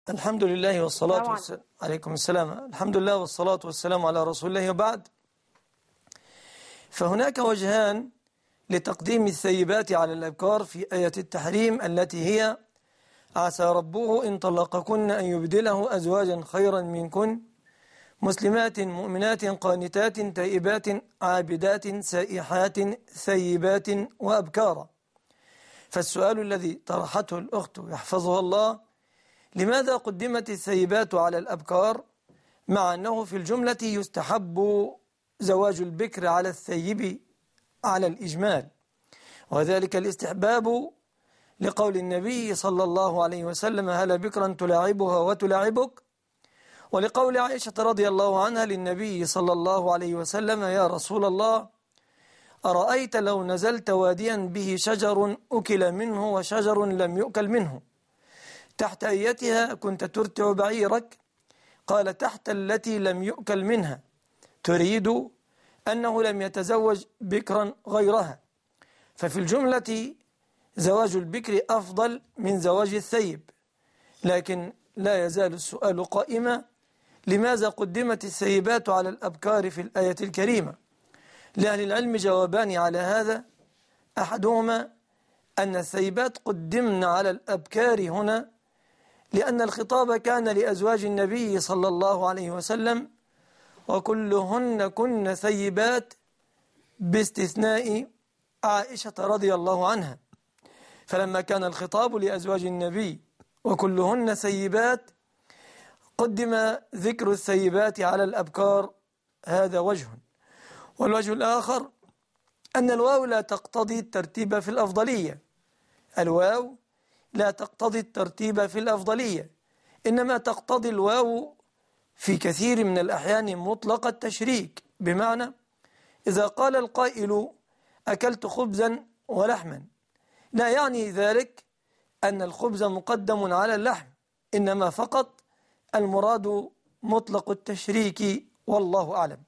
الحمد لله والصلاة والسلام عليكم السلام. الحمد لله والصلاة والسلام على رسول الله، وبعد. فهناك وجهان لتقديم الثيبات على الأبكار في آية التحريم التي هي: عسى ربه إن طلقكن أن يبدله أزواجا خيرا منكن مسلمات مؤمنات قانتات تائبات عابدات سائحات ثيبات وأبكارا. فالسؤال الذي طرحته الأخت يحفظها الله: لماذا قدمت الثيبات على الأبكار مع أنه في الجملة يستحب زواج البكر على الثيب على الإجمال؟ وذلك الاستحباب لقول النبي صلى الله عليه وسلم: هل بكرا تلاعبها وتلاعبك؟ ولقول عائشة رضي الله عنها للنبي صلى الله عليه وسلم: يا رسول الله، أرأيت لو نزلت واديا به شجر أكل منه وشجر لم يؤكل منه، تحت أيتها كنت ترتع بعيرك؟ قال: تحت التي لم يؤكل منها، تريد أنه لم يتزوج بكرا غيرها. ففي الجملة زواج البكر أفضل من زواج الثيب، لكن لا يزال السؤال قائما: لماذا قدمت الثيبات على الأبكار في الآية الكريمة؟ لأهل العلم جوابان على هذا: أحدهما أن الثيبات قدمن على الأبكار هنا لأن الخطاب كان لأزواج النبي صلى الله عليه وسلم، وكلهن كن ثيبات باستثناء عائشة رضي الله عنها. فلما كان الخطاب لأزواج النبي وكلهن ثيبات قدم ذكر الثيبات على الأبكار. هذا وجه. والوجه الآخر أن الواو لا تقتضي الترتيب في الأفضلية. الواو لا تقتضي الترتيب في الأفضلية، إنما تقتضي الواو في كثير من الأحيان مطلق التشريك، بمعنى إذا قال القائل: أكلت خبزا ولحما، لا يعني ذلك أن الخبز مقدم على اللحم، إنما فقط المراد مطلق التشريك، والله أعلم.